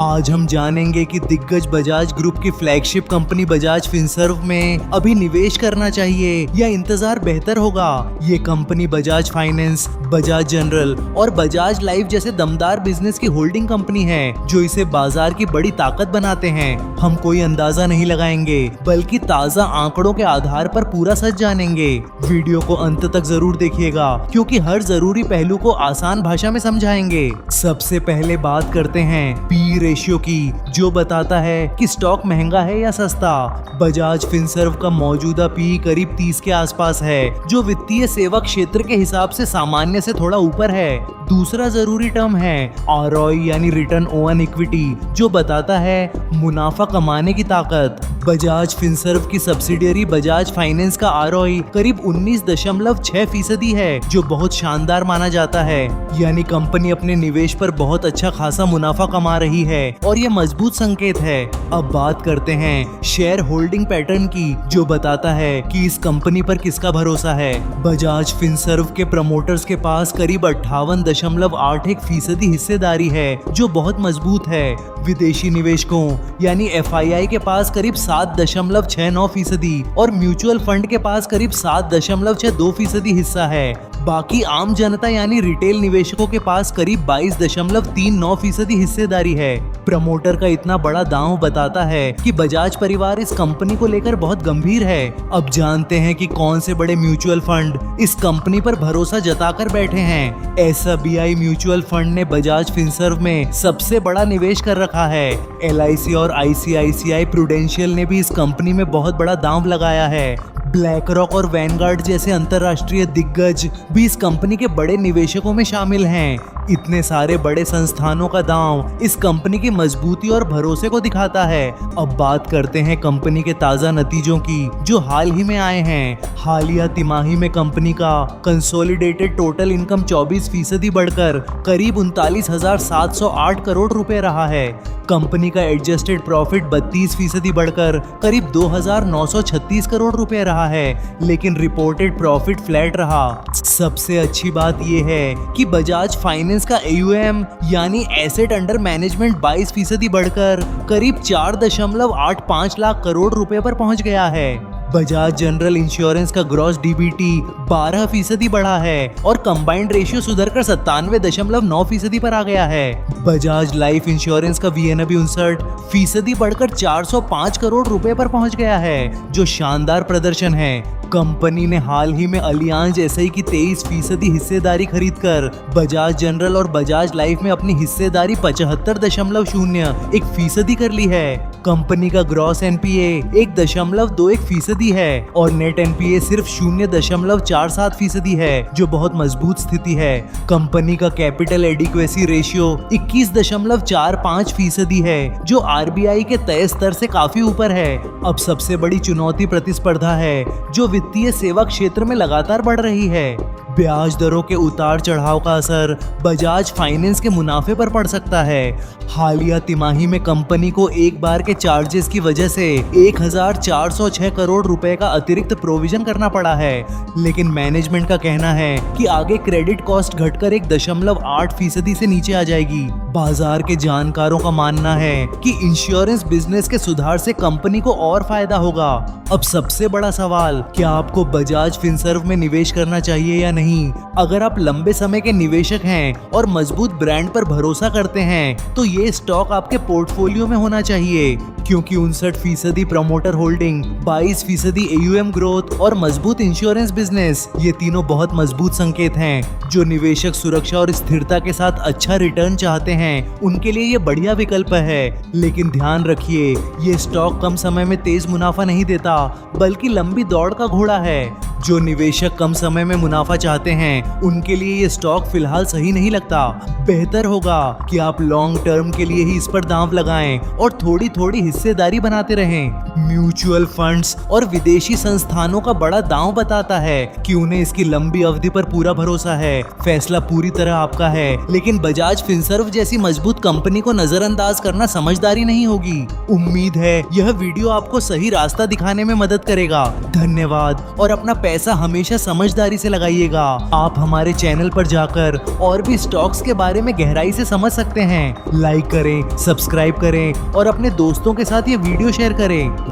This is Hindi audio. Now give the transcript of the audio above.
आज हम जानेंगे कि दिग्गज बजाज ग्रुप की फ्लैगशिप कंपनी बजाज फिनसर्व में अभी निवेश करना चाहिए या इंतजार बेहतर होगा। ये company Bajaj finance, Bajaj general और बजाज लाइफ जैसे दमदार बिजनेस की होल्डिंग कंपनी है जो इसे बाजार की बड़ी ताकत बनाते हैं। हम कोई अंदाजा नहीं लगाएंगे बल्कि ताज़ा आंकड़ों के आधार पर पूरा सच जानेंगे। वीडियो को अंत तक जरूर देखिएगा क्योंकि हर जरूरी पहलू को आसान भाषा में समझाएंगे। सबसे पहले बात करते हैं पी रेशियो की, जो बताता है कि स्टॉक महंगा है या सस्ता। बजाज फिनसर्व का मौजूदा पी करीब 30 के आसपास है, जो वित्तीय सेवा क्षेत्र के हिसाब से सामान्य से थोड़ा ऊपर है। दूसरा जरूरी टर्म है आरओआई यानी रिटर्न ऑन इक्विटी, जो बताता है मुनाफा कमाने की ताकत। बजाज फिनसर्व की सब्सिडियरी बजाज फाइनेंस का आरओआई करीब 19.6% है, जो बहुत शानदार माना जाता है। यानी कंपनी अपने निवेश पर बहुत अच्छा खासा मुनाफा कमा रही है और ये मजबूत संकेत है। अब बात करते हैं शेयर होल्डिंग पैटर्न की, जो बताता है कि इस कंपनी पर किसका भरोसा है। बजाज फिनसर्व के प्रमोटर्स के पास करीब 58.81% हिस्सेदारी है, जो बहुत मजबूत है। विदेशी निवेशकों यानी एफआईआई के पास करीब 7.69% और म्यूचुअल फंड के पास करीब 7.62% हिस्सा है। बाकी आम जनता यानी रिटेल निवेशकों के पास करीब 22.39% हिस्सेदारी है। प्रमोटर का इतना बड़ा दांव बताता है कि बजाज परिवार इस कंपनी को लेकर बहुत गंभीर है। अब जानते हैं कि कौन से बड़े म्यूचुअल फंड इस कंपनी पर भरोसा जताकर बैठे हैं। एसबीआई म्यूचुअल फंड ने बजाज फिनसर्व में सबसे बड़ा निवेश कर रखा है। एलआईसी और आईसीआईसीआई प्रूडेंशियल ने भी इस कंपनी में बहुत बड़ा दांव लगाया है। ब्लैक रॉक और वैनगार्ड जैसे अंतर्राष्ट्रीय दिग्गज भी इस कंपनी के बड़े निवेशकों में शामिल हैं। इतने सारे बड़े संस्थानों का दांव इस कंपनी की मजबूती और भरोसे को दिखाता है। अब बात करते हैं कंपनी के ताज़ा नतीजों की, जो हाल ही में आए हैं। हालिया तिमाही में कंपनी का कंसोलिडेटेड टोटल इनकम 24% बढ़कर करीब 39,708 करोड़ रुपए रहा है। कंपनी का एडजस्टेड प्रॉफिट 32% बढ़कर करीब 2,936 करोड़ रुपए रहा है, लेकिन रिपोर्टेड प्रॉफिट फ्लैट रहा। सबसे अच्छी बात यह है कि बजाज फाइनेंस का AUM यानी एसेट अंडर मैनेजमेंट 22% बढ़कर करीब 4.85 लाख करोड़ रुपए पर पहुंच गया है। बजाज जनरल इंश्योरेंस का ग्रॉस DBT 12% बढ़ा है और कंबाइंड रेशियो सुधरकर 97.9% पर आ गया है। बजाज लाइफ इंश्योरेंस का VNB 59% बढ़कर 405 करोड़ रुपए पर पहुंच गया है, जो शानदार प्रदर्शन है। कंपनी ने हाल ही में अलियांज एसआई की 23% हिस्सेदारी खरीदकर बजाज जनरल और बजाज लाइफ में अपनी हिस्सेदारी 75.01% कर ली है। कंपनी का ग्रॉस NPA 1.21% है और नेट NPA सिर्फ 0.47% है, जो बहुत मजबूत स्थिति है। कंपनी का कैपिटल एडिक्वेसी रेशियो 21.45% है, जो RBI के तय स्तर से काफी ऊपर है। अब सबसे बड़ी चुनौती प्रतिस्पर्धा है, जो वित्तीय सेवा क्षेत्र में लगातार बढ़ रही है। ब्याज दरों के उतार चढ़ाव का असर बजाज फाइनेंस के मुनाफे पर पड़ सकता है। हालिया तिमाही में कंपनी को एक बार के चार्जेस की वजह से 1,406 करोड़ रुपए का अतिरिक्त प्रोविजन करना पड़ा है, लेकिन मैनेजमेंट का कहना है कि आगे क्रेडिट कॉस्ट घटकर 1.8% से नीचे आ जाएगी। बाजार के जानकारों का मानना है कि इंश्योरेंस बिजनेस के सुधार से कंपनी को और फायदा होगा। अब सबसे बड़ा सवाल, क्या आपको बजाज फिनसर्व में निवेश करना चाहिए या नहीं? अगर आप लंबे समय के निवेशक हैं और मजबूत ब्रांड पर भरोसा करते हैं, तो ये स्टॉक आपके पोर्टफोलियो में होना चाहिए, क्योंकि 59% प्रमोटर होल्डिंग, 22% AUM ग्रोथ और मजबूत इंश्योरेंस बिजनेस, ये तीनों बहुत मजबूत संकेत हैं। जो निवेशक सुरक्षा और स्थिरता के साथ अच्छा रिटर्न चाहते हैं, उनके लिए ये बढ़िया विकल्प है। लेकिन ध्यान रखिए, ये स्टॉक कम समय में तेज मुनाफा नहीं देता, बल्कि लंबी दौड़ का घोड़ा है। जो निवेशक कम समय में मुनाफा चाहते हैं, उनके लिए ये स्टॉक फिलहाल सही नहीं लगता। बेहतर होगा कि आप लॉन्ग टर्म के लिए ही इस पर दांव लगाएं और थोड़ी थोड़ी हिस्सेदारी बनाते रहें। म्यूचुअल फंड्स और विदेशी संस्थानों का बड़ा दांव बताता है कि उन्हें इसकी लंबी अवधि पर पूरा भरोसा है। फैसला पूरी तरह आपका है, लेकिन बजाज फिनसर्व जैसी मजबूत कंपनी को नजरअंदाज करना समझदारी नहीं होगी। उम्मीद है यह वीडियो आपको सही रास्ता दिखाने में मदद करेगा। धन्यवाद और अपना पैसा हमेशा समझदारी से लगाइएगा। आप हमारे चैनल पर जाकर और भी स्टॉक्स के बारे में गहराई से समझ सकते हैं। लाइक करें, सब्सक्राइब करें और अपने दोस्तों के साथ ये वीडियो शेयर करें।